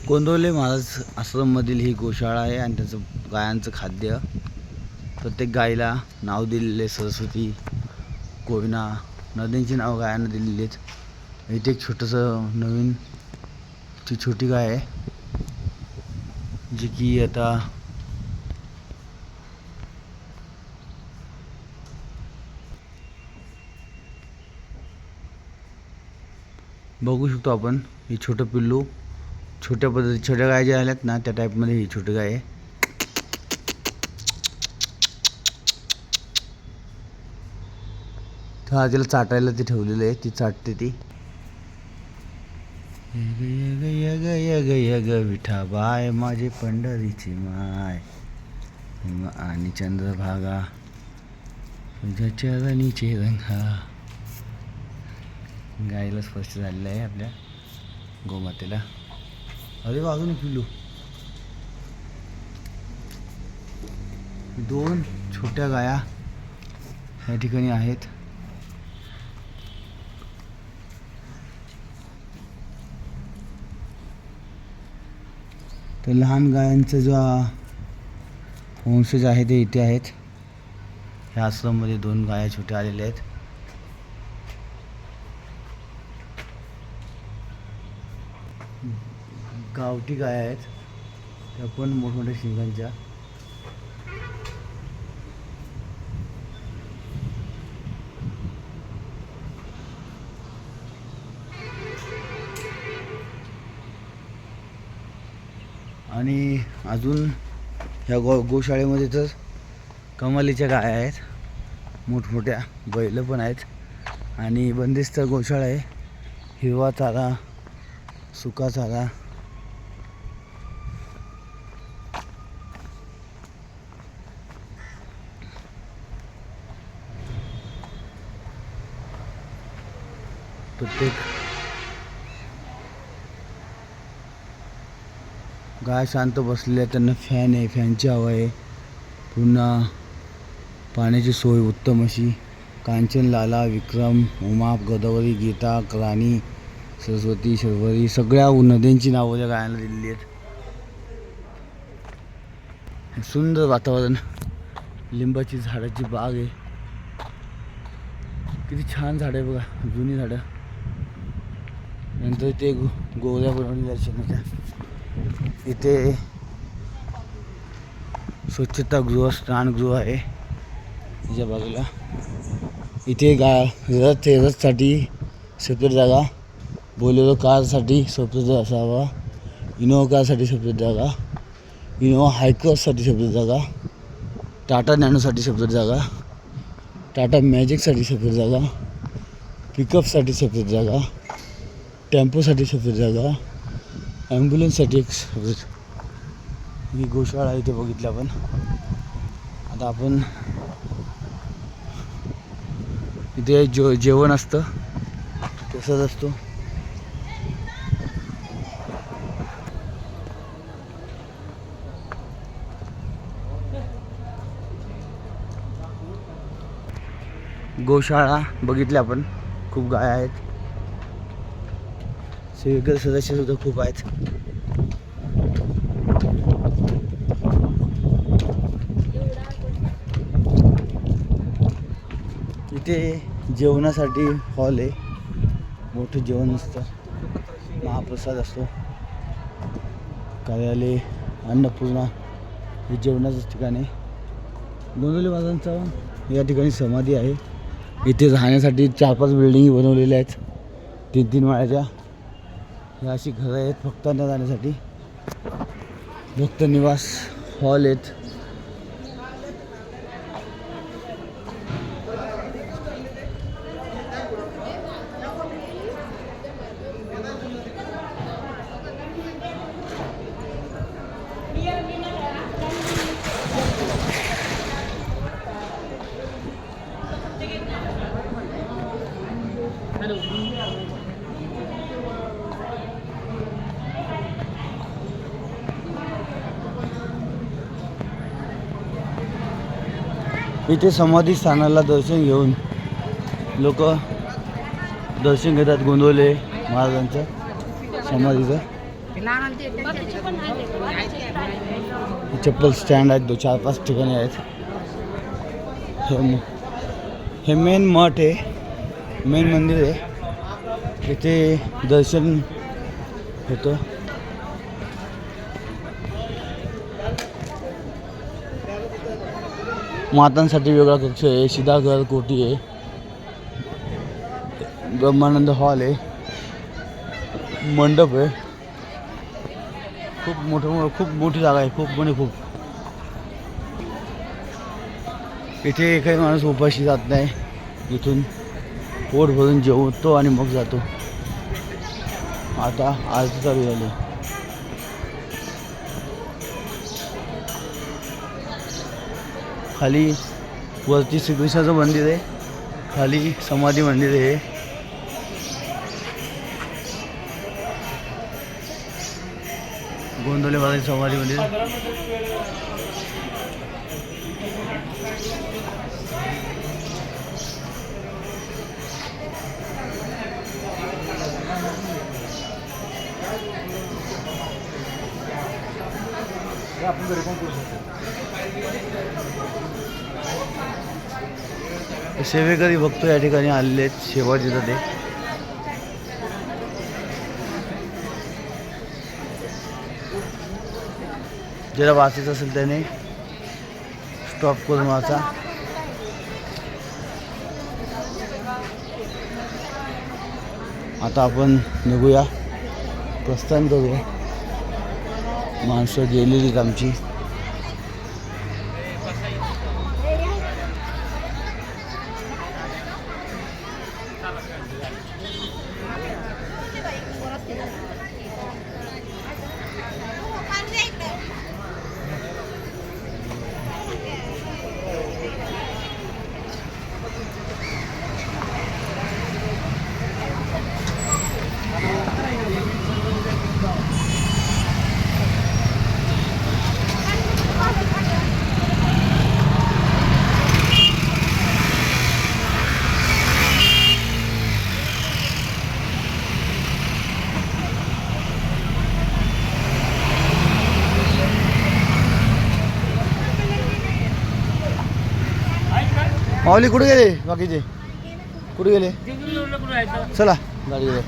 गोंदवले महाराज आश्रममधील ही गोशाळा आहे आणि त्याचं गायांचं खाद्य. प्रत्येक गायीला नाव दिलेले सरस्वती, कोयना, नद्यांची नाव गायांना दिलेली आहेत. इथे एक छोटंसं नवीन ती छोटी गाय आहे जी की आता बघू शकतो आपण. ही छोटं पिल्लू छोट्या पद्धती छोट्या गाय ज्या आल्यात ना त्या टाईपमध्ये ही छोटी गाय आहे. तर तिला चाटायला ते ठेवलेलं आहे, ती चाटते ती. यग यग यग यग विठाबाय माझे पंढरीची माय आणि चंद्रभागा तुझ्या चरणीचे रंगा. गायला स्पष्ट झालेलं आहे आपल्या गोमातेला. अरे वाजून पिल्लू. दोन छोट्या गाया या ठिकाणी आहेत. तर लहान गायांचं जो वंशज आहे ते इथे आहेत. ह्या आश्रममध्ये 2 गाया छोट्या आलेल्या आहेत. गावठी गाय आहेत त्या पण मोठमोठ्या शिंगांच्या. आणि अजून ह्या गोशाळेमध्ये तर कमालीच्या गाय आहेत, मोठमोठ्या बैल पण आहेत. आणि बंदिस्त गोशाळा आहे. हिरवा चारा, सुका चारा. प्रत्येक गाय शांत बसलेल्या, त्यांना फॅन आहे, फॅनची हवा आहे. पुन्हा पाण्याची सोय उत्तम अशी. कांचन, लाला, विक्रम, उमा, गोदावरी, गीता, राणी, सरस्वती, शर्वरी सगळ्या नद्यांची नावं त्या गायांना दिलेली आहेत. सुंदर वातावरण, लिंबाची झाडाची बाग आहे. किती छान झाड आहे बघा, जुनी झाडं. नंतर इथे गोवऱ्या बनवलेल्या शेणाच्या. इथे स्वच्छतागृह, स्नानगृह आहे तिच्या बाजूला. इथे रथसाठी सेपरेट जागा, बोलेरो कारसाठी सेपरेट असावा, इनोवा कारसाठी सेपरेट जागा, इनोवा हायक्रॉससाठी सेपरेट जागा, टाटा नॅनोसाठी सेपरेट जागा, टाटा मॅजिकसाठी सेपरेट जागा, पिकअपसाठी सेपरेट जागा, टेम्पोसाठी सेपरेट जागा, ॲम्ब्युलन्ससाठी एक सेपरेट. ही गोशाळा इथे बघितली आपण. आता आपण इथे जेवण असतं तसंच असतो. गोशाळा बघितली आपण. खूप गाय आहेत, सेवेकरी सदस्य सुद्धा खूप आहेत. इथे जेवणासाठी हॉल आहे, मोठं जेवण असतं, महाप्रसाद असतो. कार्यालय, अन्नपूर्णा हे जेवणाचंच ठिकाण आहे. गोंदवले महाराजांचा या ठिकाणी समाधी आहे. इथे राहण्यासाठी 4-5 बिल्डिंगी बनवलेल्या आहेत, 3-3 माळ्याच्या. ह्या अशी घरं आहेत भक्तांना जाण्यासाठी. भक्त निवास हॉल आहेत. इथे समाधी स्थानाला दर्शन घेऊन लोक दर्शन घेतात गोंदवले महाराजांच्या समाधीचं. चप्पल स्टँड आहेत 4-5 ठिकाणी आहेत. हे मेन मठ आहे, मेन मंदिर आहे. इथे दर्शन होतं. मातांसाठी वेगळा कक्ष आहे, शिदाघर कोठी आहे, ब्रह्मानंद हॉल आहे, मंडप आहे. खूप मोठी जागा आहे, खूप. इथे काही माणूस उपाशी जात नाही. इथून पोट भरून जेवतो आणि मग जातो. आता आरती चालू झाली. खाली वरती श्रीकृष्णाचं मंदिर आहे, खाली समाधी मंदिर आहे. गोंदवले महाराज समाधी मंदिर. आपण घरी पण करू शकतो. सेवेकरी बघतो या ठिकाणी आलेले आहेत, सेवा देतात. ते ज्याला वाचायचं असेल त्याने स्टॉप करून वाचा. आता आपण निघूया, प्रस्थान करूया. माणसं गेलेलीत आमची. माऊली कुठे गेले? बाकीचे कुठे गेले? चला गाडी गेले.